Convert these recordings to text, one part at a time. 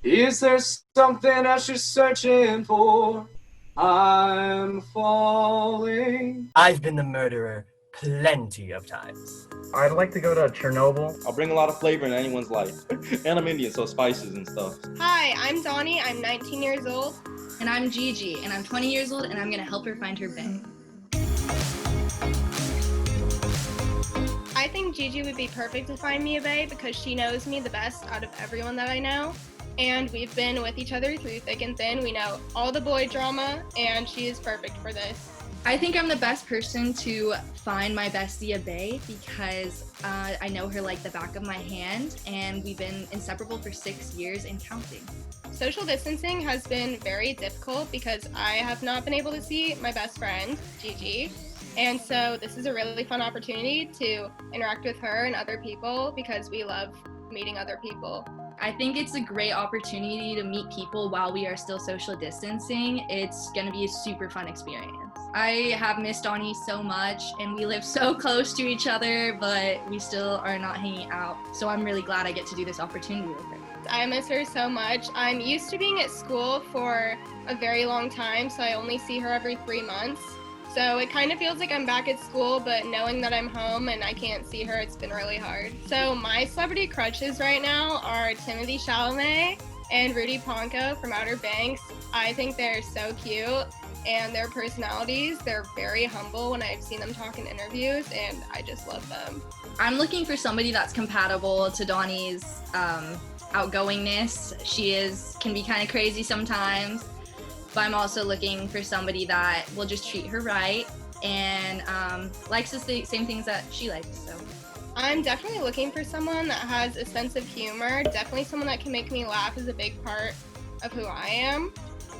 Is there something else you're searching for? I'm falling. I've been the murderer plenty of times. I'd like to go to Chernobyl. I'll bring a lot of flavor in anyone's life. And I'm Indian, so spices and stuff. Hi, I'm Doni. I'm 19 years old. And I'm Gigi, and I'm 20 years old, and I'm gonna help her find her bae. I think Gigi would be perfect to find me a bae because she knows me the best out of everyone that I know. And we've been with each other through thick and thin. We know all the boy drama, and she is perfect for this. I think I'm the best person to find my bestie a bae because I know her like the back of my hand, and we've been inseparable for 6 years and counting. Social distancing has been very difficult because I have not been able to see my best friend, Gigi. And so this is a really fun opportunity to interact with her and other people because we love meeting other people. I think it's a great opportunity to meet people while we are still social distancing. It's gonna be a super fun experience. I have missed Doni so much, and we live so close to each other, but we still are not hanging out. So I'm really glad I get to do this opportunity with her. I miss her so much. I'm used to being at school for a very long time, so I only see her every 3 months. So it kind of feels like I'm back at school, but knowing that I'm home and I can't see her, it's been really hard. So my celebrity crushes right now are Timothée Chalamet and Rudy Ponco from Outer Banks. I think they're so cute, and their personalities, they're very humble when I've seen them talk in interviews, and I just love them. I'm looking for somebody that's compatible to Doni's outgoingness. She can be kind of crazy sometimes, but I'm also looking for somebody that will just treat her right and likes the same things that she likes. So I'm definitely looking for someone that has a sense of humor. Definitely someone that can make me laugh is a big part of who I am.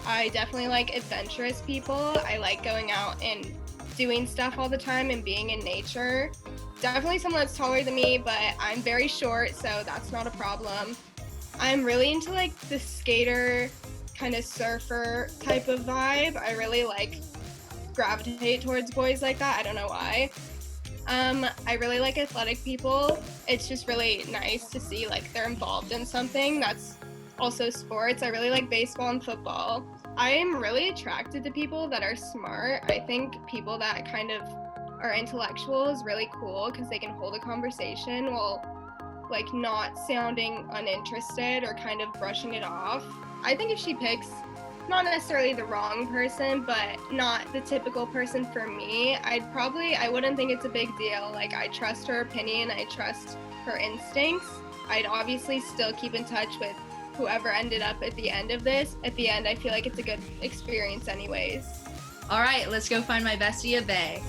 I definitely like adventurous people. I like going out and doing stuff all the time and being in nature. Definitely someone that's taller than me, but I'm very short, so that's not a problem. I'm really into like the skater, kind of surfer type of vibe. I really gravitate towards boys like that. I don't know why. I really like athletic people. It's just really nice to see like they're involved in something that's also sports. I really like baseball and football. I am really attracted to people that are smart. I think people that kind of are intellectual is really cool because they can hold a conversation while like not sounding uninterested or kind of brushing it off. I think if she picks not necessarily the wrong person, but not the typical person for me, I wouldn't think it's a big deal. Like, I trust her opinion, I trust her instincts. I'd obviously still keep in touch with whoever ended up at the end of this. At the end, I feel like it's a good experience anyways. all right, let's go find my bestie a bae.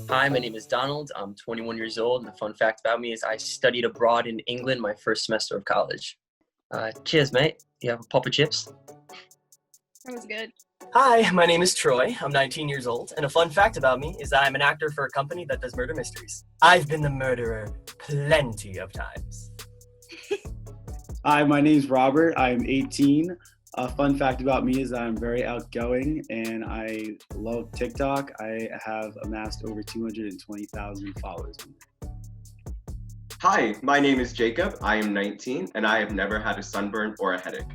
Hi, my name is Donald. I'm 21 years old, and the fun fact about me is I studied abroad in England my first semester of college. Cheers, mate. You have a pop of chips? That was good. Hi, my name is Troy. I'm 19 years old, and a fun fact about me is that I'm an actor for a company that does murder mysteries. I've been the murderer plenty of times. Hi, my name's Robert. I'm 18. A fun fact about me is that I'm very outgoing and I love TikTok. I have amassed over 220,000 followers. Hi, my name is Jacob. I am 19 and I have never had a sunburn or a headache.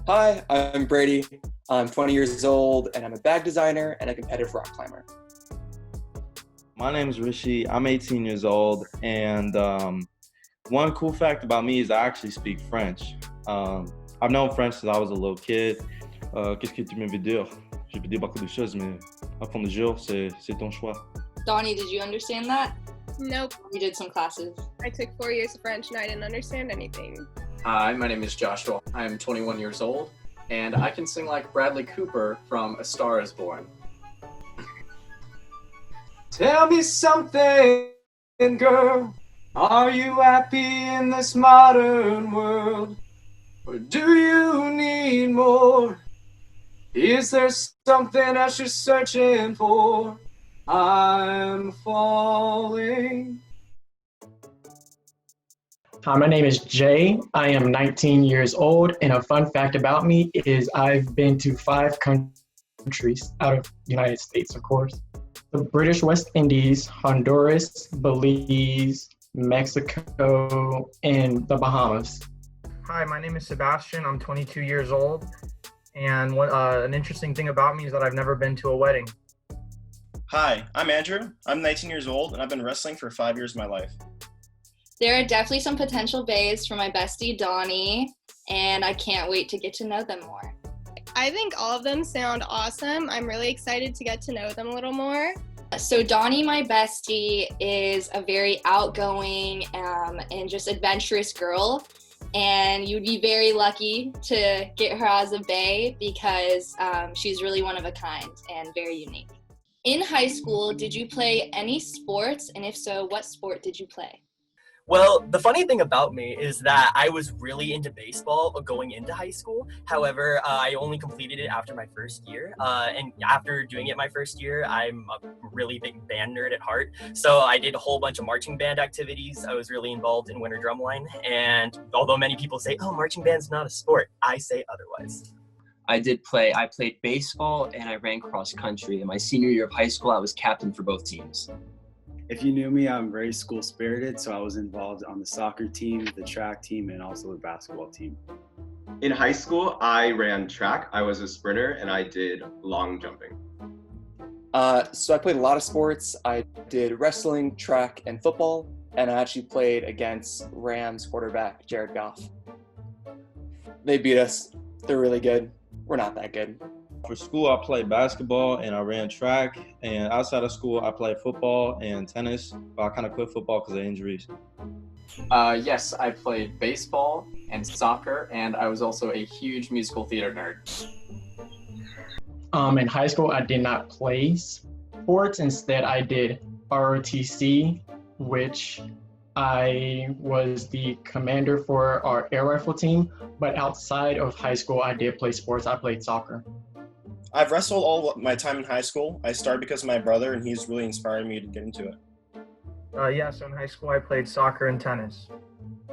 Hi, I'm Brady. I'm 20 years old and I'm a bag designer and a competitive rock climber. My name is Rishi. I'm 18 years old, and one cool fact about me is I actually speak French. I've known French since I was a little kid. Qu'est-ce que tu me veux dire? Je peux dire beaucoup de choses, mais à fond de jour, c'est ton choix. Doni, did you understand that? Nope. We did some classes. I took 4 years of French and I didn't understand anything. Hi, my name is Joshua. I am 21 years old, and I can sing like Bradley Cooper from A Star is Born. Tell me something, girl. Are you happy in this modern world? Or do you need more? Is there something else you're searching for? I'm falling. Hi, my name is Jay. I am 19 years old, and a fun fact about me is I've been to 5 countries out of the United States, of course. the British West Indies, Honduras, Belize, Mexico, and the Bahamas. Hi, my name is Sebastian. I'm 22 years old. And an interesting thing about me is that I've never been to a wedding. Hi, I'm Andrew. I'm 19 years old, and I've been wrestling for 5 years of my life. There are definitely some potential bays for my bestie, Doni, and I can't wait to get to know them more. I think all of them sound awesome. I'm really excited to get to know them a little more. So Doni, my bestie, is a very outgoing and just adventurous girl. And you'd be very lucky to get her as a bae because she's really one of a kind and very unique. In high school, did you play any sports? And if so, what sport did you play? Well, the funny thing about me is that I was really into baseball going into high school. However, I only completed it after my first year. And after doing it my first year, I'm a really big band nerd at heart. So I did a whole bunch of marching band activities. I was really involved in Winter Drumline. And although many people say, oh, marching band's not a sport, I say otherwise. I played baseball and I ran cross country. In my senior year of high school, I was captain for both teams. If you knew me, I'm very school spirited, so I was involved on the soccer team, the track team, and also the basketball team. In high school, I ran track. I was a sprinter and I did long jumping. So I played a lot of sports. I did wrestling, track, and football, and I actually played against Rams quarterback Jared Goff. They beat us. They're really good. We're not that good. For school, I played basketball and I ran track. And outside of school, I played football and tennis. But I kind of quit football because of injuries. Yes, I played baseball and soccer, and I was also a huge musical theater nerd. In high school, I did not play sports. Instead, I did ROTC, which I was the commander for our air rifle team. But outside of high school, I did play sports. I played soccer. I've wrestled all my time in high school. I started because of my brother, and he's really inspired me to get into it. So in high school, I played soccer and tennis.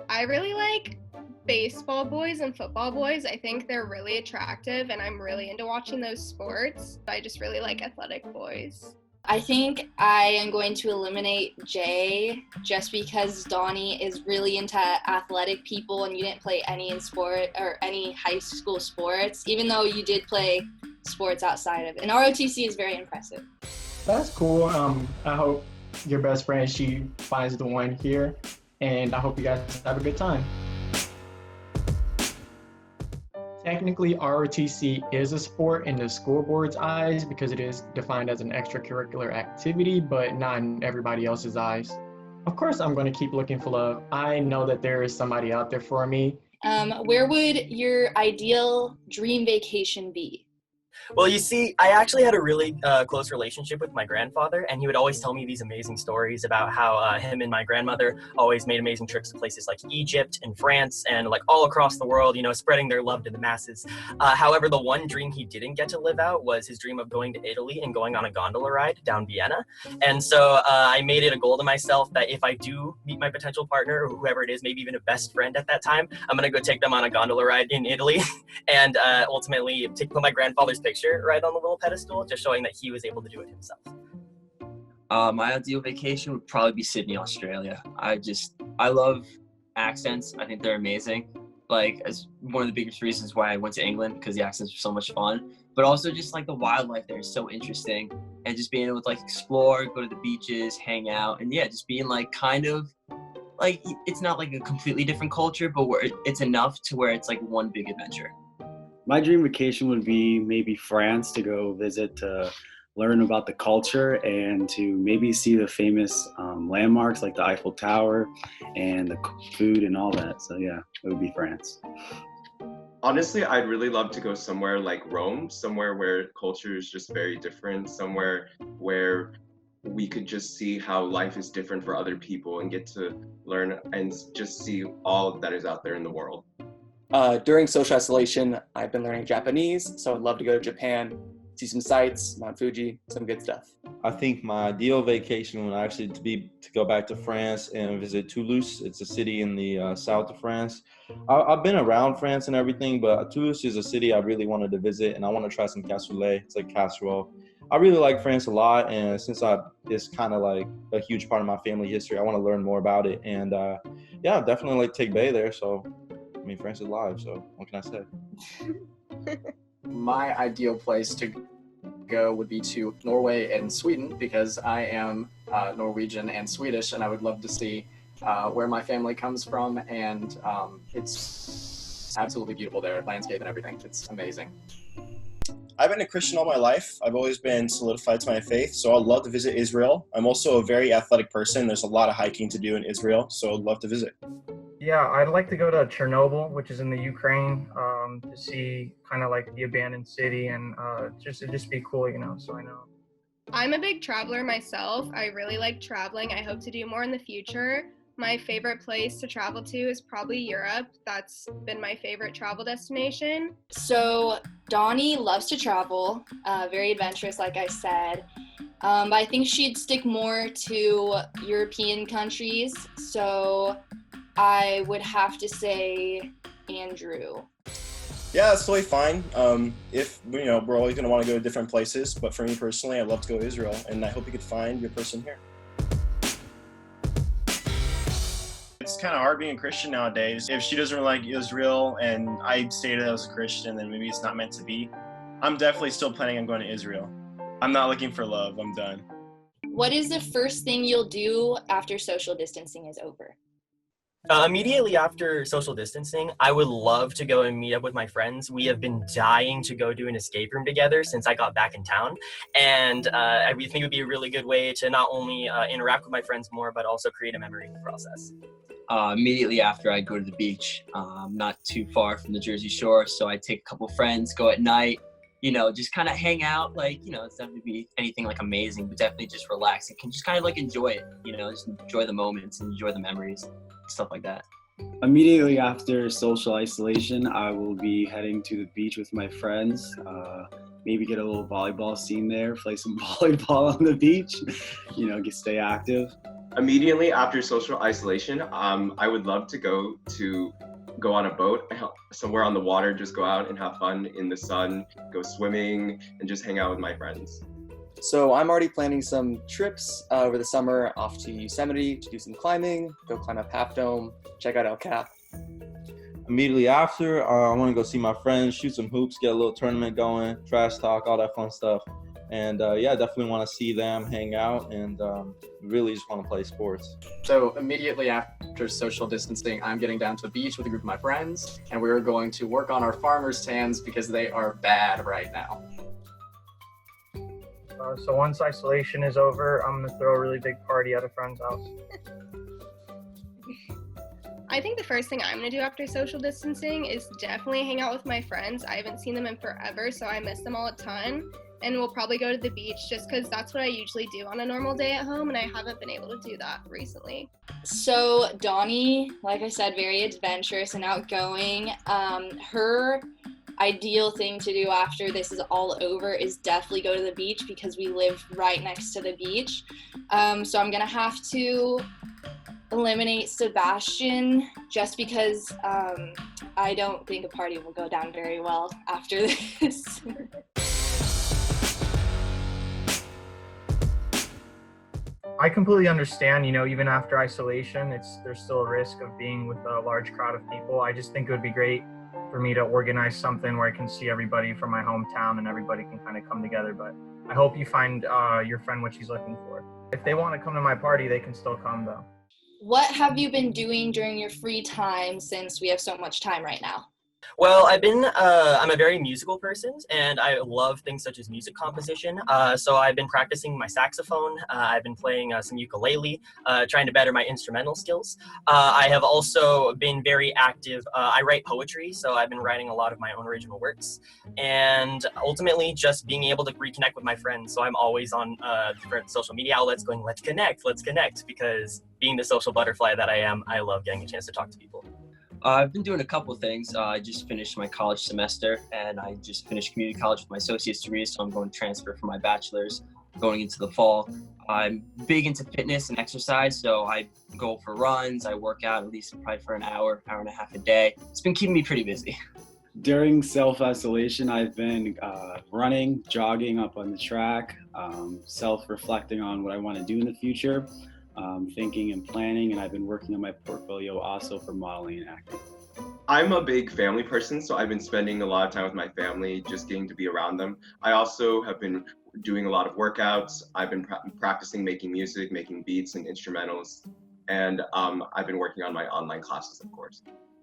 I really like baseball boys and football boys. I think they're really attractive and I'm really into watching those sports. I just really like athletic boys. I think I am going to eliminate Jay just because Doni is really into athletic people and you didn't play any in sport or any high school sports, even though you did play sports outside of it. And ROTC is very impressive. That's cool. I hope your best friend, she finds the one here, and I hope you guys have a good time. Technically, ROTC is a sport in the school board's eyes because it is defined as an extracurricular activity, but not in everybody else's eyes. Of course, I'm going to keep looking for love. I know that there is somebody out there for me. Where would your ideal dream vacation be? Well, you see, I actually had a really close relationship with my grandfather, and he would always tell me these amazing stories about how him and my grandmother always made amazing trips to places like Egypt and France and like all across the world, you know, spreading their love to the masses. However, the one dream he didn't get to live out was his dream of going to Italy and going on a gondola ride down Vienna. And so I made it a goal to myself that if I do meet my potential partner or whoever it is, maybe even a best friend at that time, I'm going to go take them on a gondola ride in Italy and ultimately put my grandfather's picture right on the little pedestal, just showing that he was able to do it himself. My ideal vacation would probably be Sydney, Australia. I love accents. I think they're amazing. Like, as one of the biggest reasons why I went to England, because the accents are so much fun. But also just like the wildlife there is so interesting, and just being able to like explore, go to the beaches, hang out, and yeah, just being like kind of like, it's not like a completely different culture, but where it's enough to where it's like one big adventure. My dream vacation would be maybe France, to go visit, to learn about the culture and to maybe see the famous landmarks like the Eiffel Tower and the food and all that. So yeah, it would be France. Honestly, I'd really love to go somewhere like Rome, somewhere where culture is just very different, somewhere where we could just see how life is different for other people and get to learn and just see all that is out there in the world. During social isolation, I've been learning Japanese, so I'd love to go to Japan, see some sights, Mount Fuji, some good stuff. I think my ideal vacation would actually to go back to France and visit Toulouse. It's a city in the south of France. I've been around France and everything, but Toulouse is a city I really wanted to visit, and I want to try some cassoulet. It's like casserole. I really like France a lot, and since it's kind of like a huge part of my family history, I want to learn more about it. And yeah, definitely like take Bay there. So, I mean, France is live, so what can I say? My ideal place to go would be to Norway and Sweden because I am Norwegian and Swedish, and I would love to see where my family comes from, and it's absolutely beautiful there, landscape and everything. It's amazing. I've been a Christian all my life. I've always been solidified to my faith, so I'd love to visit Israel. I'm also a very athletic person. There's a lot of hiking to do in Israel, so I'd love to visit. Yeah, I'd like to go to Chernobyl, which is in the Ukraine, to see kind of like the abandoned city and just be cool, so I know. I'm a big traveler myself. I really like traveling. I hope to do more in the future. My favorite place to travel to is probably Europe. That's been my favorite travel destination. So Doni loves to travel, very adventurous, like I said. But I think she'd stick more to European countries. So I would have to say Andrew. Yeah, that's totally fine. If we're always going to want to go to different places, but for me personally, I'd love to go to Israel, and I hope you could find your person here. It's kind of hard being a Christian nowadays. If she doesn't really like Israel and I stated I was a Christian, then maybe it's not meant to be. I'm definitely still planning on going to Israel. I'm not looking for love. I'm done. What is the first thing you'll do after social distancing is over? Immediately after social distancing, I would love to go and meet up with my friends. We have been dying to go do an escape room together since I got back in town. And I think it would be a really good way to not only interact with my friends more, but also create a memory in the process. Immediately after, I go to the beach. Not too far from the Jersey Shore, so I take a couple friends, go at night, just kind of hang out. It's not going to be anything like amazing, but definitely just relax and can just kind of like enjoy it, just enjoy the moments and enjoy the memories, stuff like that. Immediately after social isolation, I will be heading to the beach with my friends. Maybe get a little volleyball scene there, play some volleyball on the beach, stay active. Immediately after social isolation, I would love to go on a boat somewhere on the water, just go out and have fun in the sun, go swimming, and just hang out with my friends. So I'm already planning some trips over the summer off to Yosemite to do some climbing, go climb up Half Dome, check out El Cap. Immediately after, I want to go see my friends, shoot some hoops, get a little tournament going, trash talk, all that fun stuff. And yeah, definitely want to see them, hang out, and really just want to play sports. So immediately after social distancing, I'm getting down to the beach with a group of my friends, and we're going to work on our farmer's tans because they are bad right now. So once isolation is over, I'm going to throw a really big party at a friend's house. I think the first thing I'm going to do after social distancing is definitely hang out with my friends. I haven't seen them in forever, so I miss them all a ton. And we'll probably go to the beach just because that's what I usually do on a normal day at home, and I haven't been able to do that recently. So Doni, like I said, very adventurous and outgoing. Her ideal thing to do after this is all over is definitely go to the beach because we live right next to the beach. So I'm gonna have to eliminate Sebastian just because I don't think a party will go down very well after this. I completely understand, even after isolation, there's still a risk of being with a large crowd of people. I just think it would be great for me to organize something where I can see everybody from my hometown and everybody can kind of come together. But I hope you find your friend what she's looking for. If they want to come to my party, they can still come though. What have you been doing during your free time since we have so much time right now? Well, I'm a very musical person, and I love things such as music composition. So I've been practicing my saxophone. I've been playing some ukulele, trying to better my instrumental skills. I have also been very active. I write poetry, so I've been writing a lot of my own original works. And ultimately, just being able to reconnect with my friends. So I'm always on different social media outlets going, let's connect, because being the social butterfly that I am, I love getting a chance to talk to people. I've been doing a couple things. I just finished my college semester, and I just finished community college with my associate's degree, so I'm going to transfer for my bachelor's going into the fall. I'm big into fitness and exercise, so I go for runs. I work out at least probably for an hour and a half a day. It's been keeping me pretty busy. During self-isolation, I've been running, jogging up on the track, self-reflecting on what I want to do in the future, thinking and planning, and I've been working on my portfolio also for modeling and acting. I'm a big family person, so I've been spending a lot of time with my family, just getting to be around them. I also have been doing a lot of workouts. I've been practicing making music, making beats and instrumentals, and I've been working on my online classes, of course.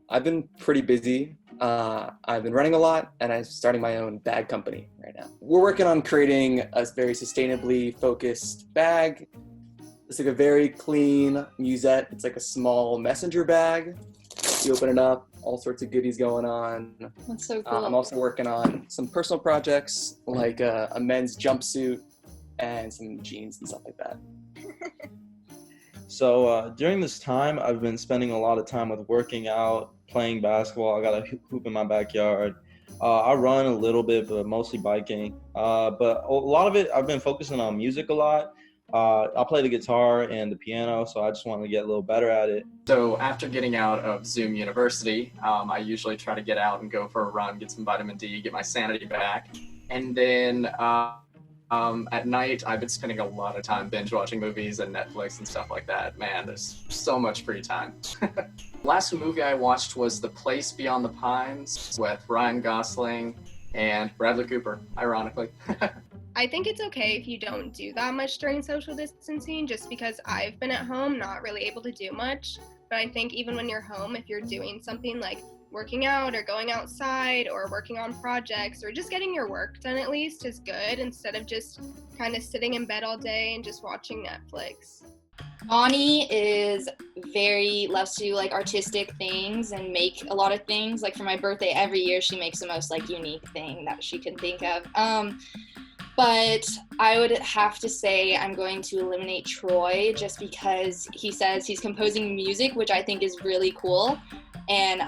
I've been pretty busy. I've been running a lot, and I'm starting my own bag company right now. We're working on creating a very sustainably focused bag. It's like a very clean musette. It's like a small messenger bag. You open it up, all sorts of goodies going on. That's so cool. I'm also working on some personal projects like a men's jumpsuit and some jeans and stuff like that. So during this time, I've been spending a lot of time with working out, playing basketball. I got a hoop in my backyard. I run a little bit, but mostly biking. But a lot of it, I've been focusing on music a lot. I play the guitar and the piano, so I just want to get a little better at it. So after getting out of Zoom University, I usually try to get out and go for a run, get some vitamin D, get my sanity back. And then at night, I've been spending a lot of time binge watching movies and Netflix and stuff like that. Man, there's so much free time. Last movie I watched was The Place Beyond the Pines with Ryan Gosling and Bradley Cooper, ironically. I think it's okay if you don't do that much during social distancing, just because I've been at home not really able to do much. But I think even when you're home, if you're doing something like working out or going outside or working on projects or just getting your work done at least is good, instead of just kind of sitting in bed all day and just watching Netflix. Bonnie loves to do like artistic things and make a lot of things. Like for my birthday every year, she makes the most like unique thing that she can think of. But I would have to say I'm going to eliminate Troy just because he says he's composing music, which I think is really cool. And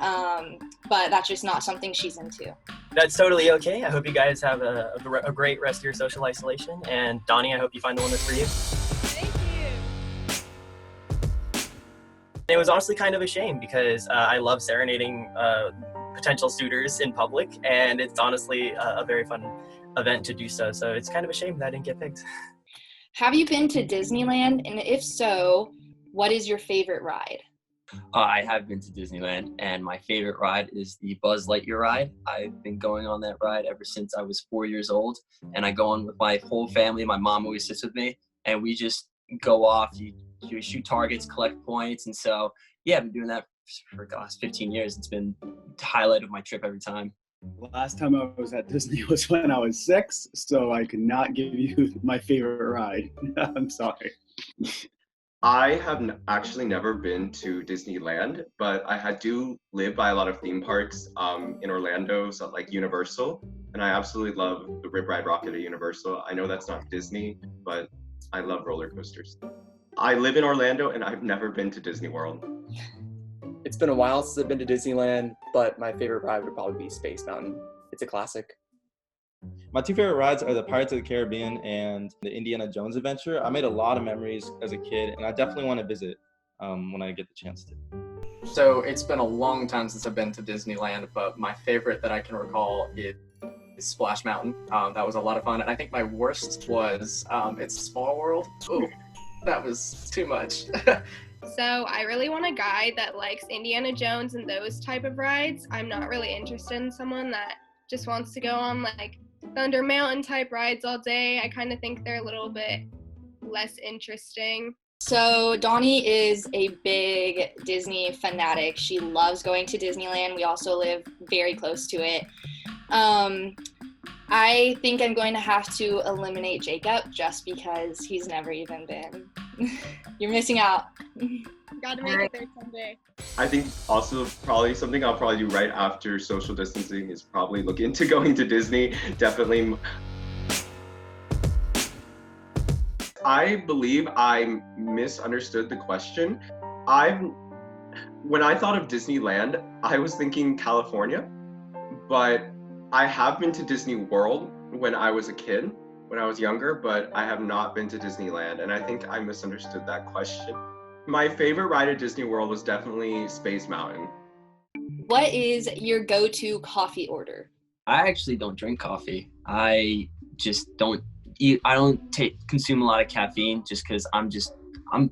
but that's just not something she's into. That's totally okay. I hope you guys have a great rest of your social isolation. And Donnie, I hope you find the one that's for you. Thank you. It was honestly kind of a shame because I love serenading potential suitors in public, and it's honestly a very fun event to do so. So it's kind of a shame that I didn't get picked. Have you been to Disneyland? And if so, what is your favorite ride? I have been to Disneyland, and my favorite ride is the Buzz Lightyear ride. I've been going on that ride ever since I was 4 years old, and I go on with my whole family. My mom always sits with me, and we just go off. You shoot targets, collect points, and so yeah, I've been doing that for the last 15 years. It's been the highlight of my trip every time. Last time I was at Disney was when I was 6, so I could not give you my favorite ride. I'm sorry. I have actually never been to Disneyland, but I do live by a lot of theme parks in Orlando, so like Universal, and I absolutely love the Rip Ride Rocket at Universal. I know that's not Disney, but I love roller coasters. I live in Orlando, and I've never been to Disney World. It's been a while since I've been to Disneyland, but my favorite ride would probably be Space Mountain. It's a classic. My two favorite rides are the Pirates of the Caribbean and the Indiana Jones adventure. I made a lot of memories as a kid, and I definitely want to visit when I get the chance to. So it's been a long time since I've been to Disneyland, but my favorite that I can recall is Splash Mountain. That was a lot of fun, and I think my worst was It's a Small World. Oh, that was too much. So I really want a guy that likes Indiana Jones and those type of rides. I'm not really interested in someone that just wants to go on like Thunder Mountain type rides all day. I kind of think they're a little bit less interesting. So Donnie is a big Disney fanatic. She loves going to Disneyland. We also live very close to it. I think I'm going to have to eliminate Jacob just because he's never even been. You're missing out. Gotta make it there someday. I think also probably something I'll probably do right after social distancing is probably look into going to Disney. Definitely. I believe I misunderstood the question. When I thought of Disneyland, I was thinking California, but I have been to Disney World when I was a kid, when I was younger, but I have not been to Disneyland, and I think I misunderstood that question. My favorite ride at Disney World was definitely Space Mountain. What is your go-to coffee order? I actually don't drink coffee. I just don't eat. I don't consume a lot of caffeine just because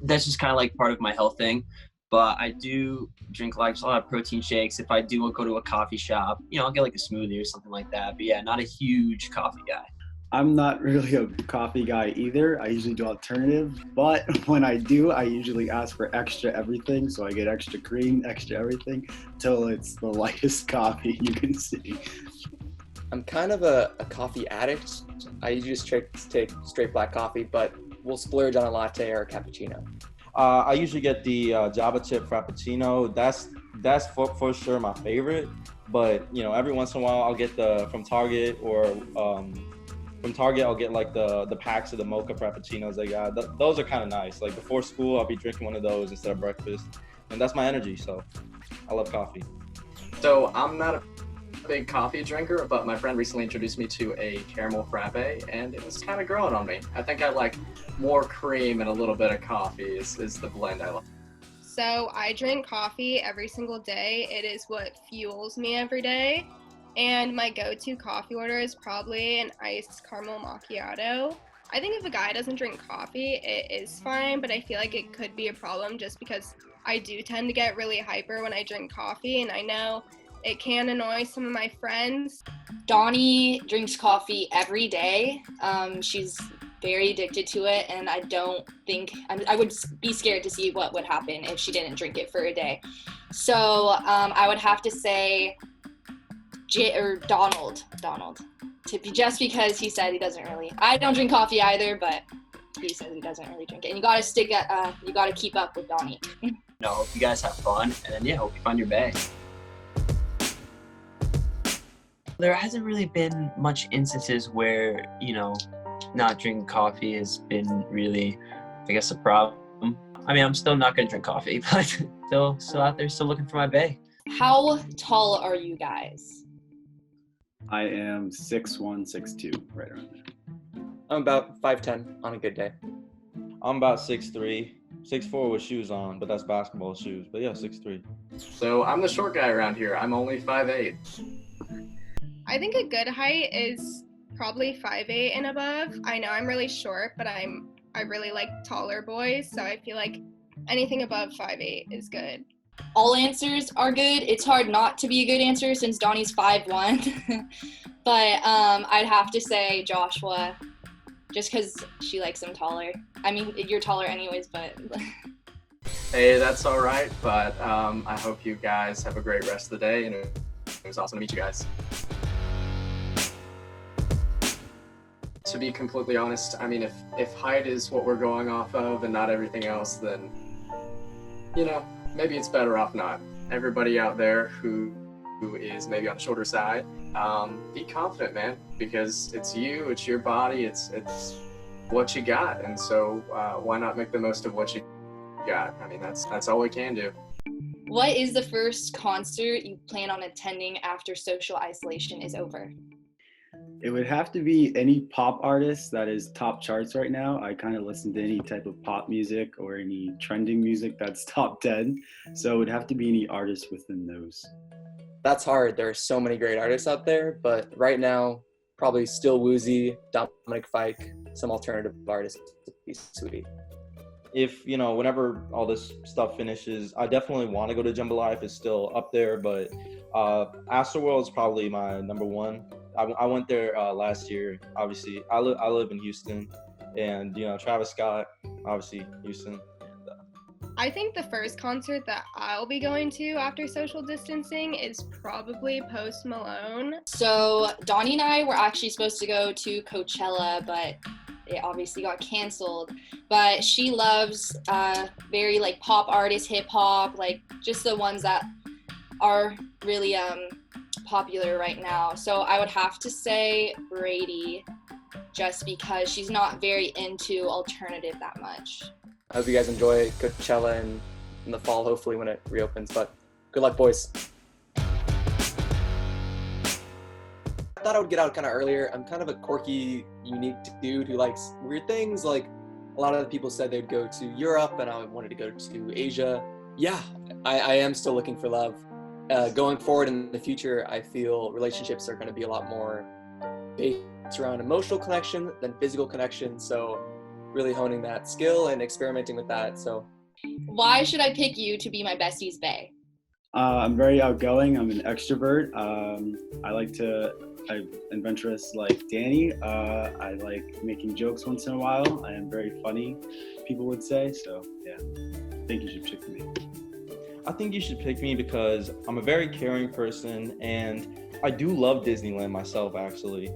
that's just kind of like part of my health thing. But I do drink like a lot of protein shakes. If I do go to a coffee shop, I'll get like a smoothie or something like that. But yeah, not a huge coffee guy. I'm not really a coffee guy either. I usually do alternative, but when I do, I usually ask for extra everything. So I get extra cream, extra everything, till it's the lightest coffee you can see. I'm kind of a coffee addict. I usually just take straight black coffee, but we'll splurge on a latte or a cappuccino. I usually get the Java chip Frappuccino. That's for sure my favorite. But every once in a while I'll get from Target or from Target I'll get like the packs of the mocha Frappuccinos they got. Those are kind of nice. Like before school I'll be drinking one of those instead of breakfast, and that's my energy. So I love coffee. So I'm not a big coffee drinker, but my friend recently introduced me to a caramel frappe, and it was kind of growing on me. I think I like more cream and a little bit of coffee is the blend I like. So I drink coffee every single day. It is what fuels me every day. And my go-to coffee order is probably an iced caramel macchiato. I think if a guy doesn't drink coffee, it is fine, but I feel like it could be a problem just because I do tend to get really hyper when I drink coffee, and I know it can annoy some of my friends. Doni drinks coffee every day. She's very addicted to it, and I don't think I would be scared to see what would happen if she didn't drink it for a day. So I would have to say Donald, just because he said he doesn't really. I don't drink coffee either, but he says he doesn't really drink it. And you gotta keep up with Doni. Hope you guys have fun, and then hope you find your bae. There hasn't really been much instances where, not drinking coffee has been really, I guess, a problem. I mean, I'm still not going to drink coffee, but still out there, still looking for my bae. How tall are you guys? I am 6'1", 6'2", right around there. I'm about 5'10" on a good day. I'm about 6'3", 6'4" with shoes on, but that's basketball shoes. But yeah, 6'3". So I'm the short guy around here. I'm only 5'8". I think a good height is probably 5'8" and above. I know I'm really short, but I really like taller boys, so I feel like anything above 5'8" is good. All answers are good. It's hard not to be a good answer since Donnie's 5'1", but I'd have to say Joshua, just because she likes him taller. I mean, you're taller anyways, but... Hey, that's all right, but I hope you guys have a great rest of the day, and it was awesome to meet you guys. To be completely honest, I mean, if height is what we're going off of and not everything else, then, maybe it's better off not. Everybody out there who is maybe on the shorter side, be confident, man, because it's you, it's your body, it's what you got, and so why not make the most of what you got? I mean, that's all we can do. What is the first concert you plan on attending after social isolation is over? It would have to be any pop artist that is top charts right now. I kind of listen to any type of pop music or any trending music that's top 10. So it would have to be any artist within those. That's hard. There are so many great artists out there, but right now, probably Still Woozy, Dominic Fike, some alternative artists would be sweet. If, whenever all this stuff finishes, I definitely want to go to Jambalaya if it's still up there, but Astroworld is probably my number one. I went there last year, obviously. I live in Houston, and, Travis Scott, obviously, Houston. I think the first concert that I'll be going to after social distancing is probably Post Malone. So Donnie and I were actually supposed to go to Coachella, but it obviously got canceled. But she loves very pop artists, hip hop, just the ones that are really popular right now. So I would have to say Brady, just because she's not very into alternative that much. I hope you guys enjoy Coachella in the fall, hopefully when it reopens, but good luck, boys. I thought I would get out kind of earlier. I'm kind of a quirky, unique dude who likes weird things. A lot of the people said they'd go to Europe, and I wanted to go to Asia. Yeah, I am still looking for love. Going forward in the future, I feel relationships are going to be a lot more based around emotional connection than physical connection. So really honing that skill and experimenting with that. So Why should I pick you to be my bestie's bae? I'm very outgoing. I'm an extrovert. I'm adventurous like Danny. I like making jokes once in a while. I am very funny, people would say. So yeah, I think you should pick me. I think you should pick me because I'm a very caring person, and I do love Disneyland myself, actually,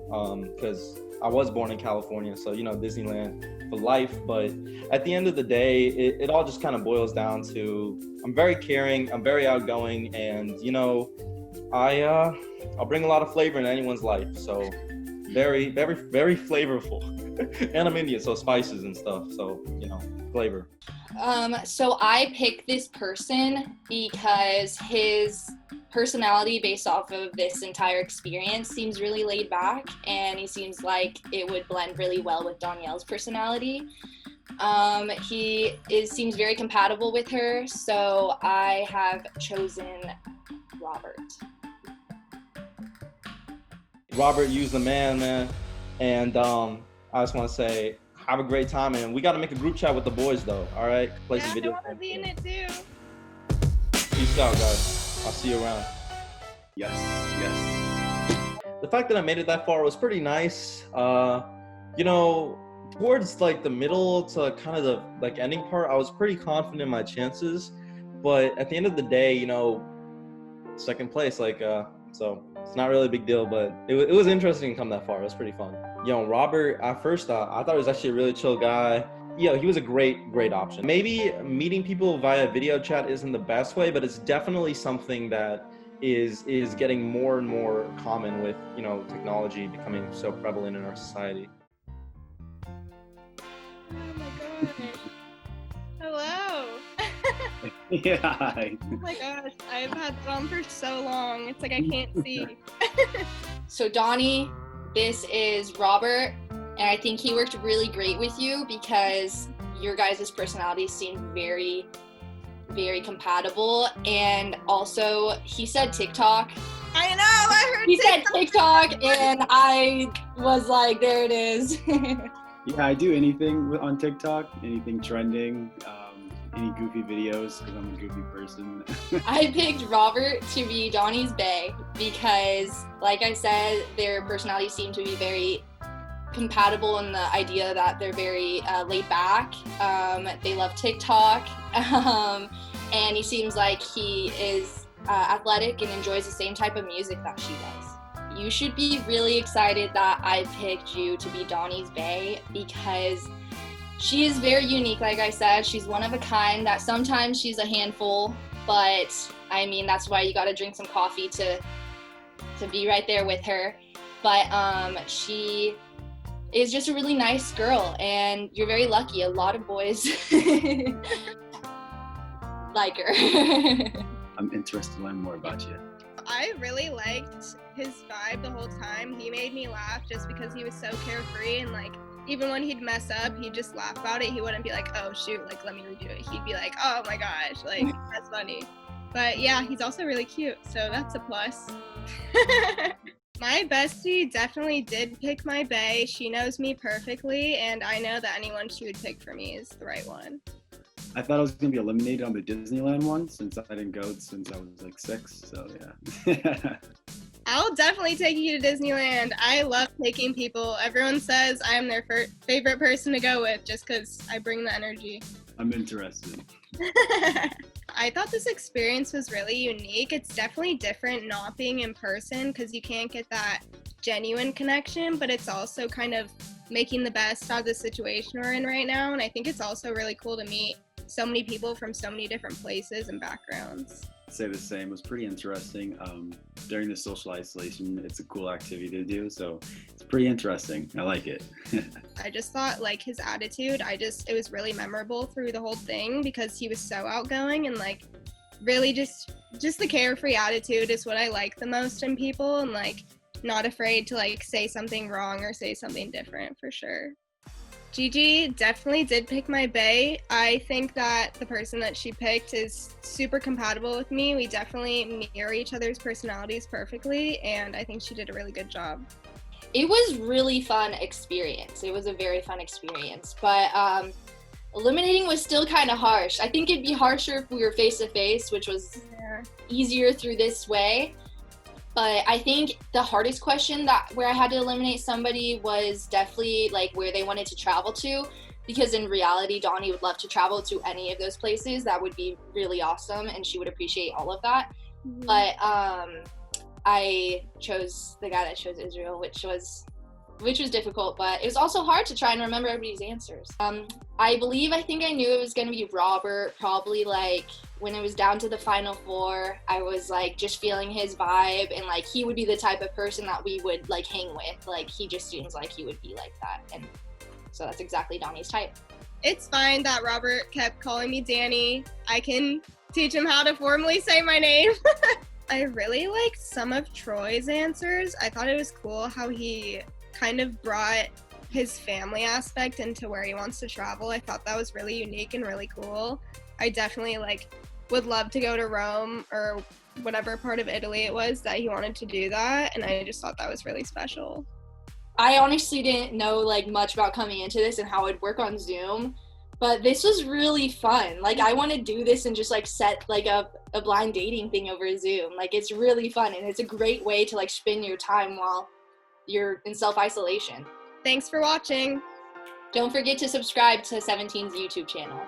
because I was born in California, so, Disneyland for life. But at the end of the day, it all just kind of boils down to I'm very caring, I'm very outgoing, and, I'll bring a lot of flavor in anyone's life. So very, very, very flavorful. And I'm Indian, so spices and stuff, so, flavor. So I picked this person because his personality based off of this entire experience seems really laid back, and he seems like it would blend really well with Danielle's personality. He seems very compatible with her, so I have chosen Robert. Robert, you's the man. And I just want to say, have a great time, and we got to make a group chat with the boys, though. All right, play some video. I want to be in it too. Peace out, guys. I'll see you around. Yes. The fact that I made it that far was pretty nice. Towards like the middle to kind of the ending part, I was pretty confident in my chances, but at the end of the day, second place, so it's not really a big deal, but it was interesting to come that far. It was pretty fun. Robert, at first, I thought he was actually a really chill guy. He was a great option. Maybe meeting people via video chat isn't the best way, but it's definitely something that is getting more and more common with, technology becoming so prevalent in our society. Oh my gosh. Hello. Yeah. Oh my gosh, I've had that on for so long. It's like I can't see. So Donnie, this is Robert, and I think he worked really great with you because your guys' personalities seem very, very compatible. And also, he said TikTok. I know, I heard he said TikTok, and I was like, there it is. Yeah, I do anything on TikTok, anything trending, any goofy videos, because I'm a goofy person. I picked Robert to be Donnie's bae because, like I said, their personalities seem to be very compatible in the idea that they're very laid back. They love TikTok, and he seems like he is athletic and enjoys the same type of music that she does. You should be really excited that I picked you to be Donnie's bae because she is very unique. Like I said, she's one of a kind, that sometimes she's a handful, but I mean, that's why you got to drink some coffee to be right there with her. But she is just a really nice girl, and you're very lucky. A lot of boys like her. I'm interested to learn more about you. I really liked his vibe the whole time. He made me laugh just because he was so carefree, and even when he'd mess up, he'd just laugh about it. He wouldn't be like, oh shoot, let me redo it. He'd be like, oh my gosh, that's funny. But yeah, he's also really cute, so that's a plus. My bestie definitely did pick my bae. She knows me perfectly, and I know that anyone she would pick for me is the right one. I thought I was going to be eliminated on the Disneyland one since I didn't go since I was 6, so yeah. I'll definitely take you to Disneyland. I love taking people. Everyone says I am their favorite person to go with just because I bring the energy. I'm interested. I thought this experience was really unique. It's definitely different not being in person because you can't get that genuine connection, but it's also kind of making the best out of the situation we're in right now. And I think it's also really cool to meet so many people from so many different places and backgrounds. I'd say the same. It was pretty interesting. During the social isolation, it's a cool activity to do, so it's pretty interesting. I like it. I just thought his attitude, it was really memorable through the whole thing because he was so outgoing and really just the carefree attitude is what I like the most in people, and not afraid to say something wrong or say something different for sure. Gigi definitely did pick my bae. I think that the person that she picked is super compatible with me. We definitely mirror each other's personalities perfectly, and I think she did a really good job. It was really fun experience. It was a very fun experience, but eliminating was still kind of harsh. I think it'd be harsher if we were face to face, which was easier through this way. But I think the hardest question where I had to eliminate somebody was definitely like where they wanted to travel to, because in reality, Doni would love to travel to any of those places. That would be really awesome, and she would appreciate all of that. Mm-hmm. But I chose the guy that chose Israel, which was difficult, but it was also hard to try and remember everybody's answers. I think I knew it was going to be Robert, probably like when it was down to the final 4. I was like just feeling his vibe, and like he would be the type of person that we would like hang with. Like he just seems like he would be like that, and so that's exactly Doni's type. It's fine that Robert kept calling me Danny. I can teach him how to formally say my name. I really liked some of Troy's answers. I thought it was cool how he kind of brought his family aspect into where he wants to travel. I thought that was really unique and really cool. I definitely would love to go to Rome or whatever part of Italy it was that he wanted to do that, and I just thought that was really special. I honestly didn't know much about coming into this and how it'd work on Zoom, but this was really fun. I want to do this and just set a blind dating thing over Zoom. It's really fun, and it's a great way to spend your time while you're in self-isolation. Thanks for watching. Don't forget to subscribe to 17's YouTube channel.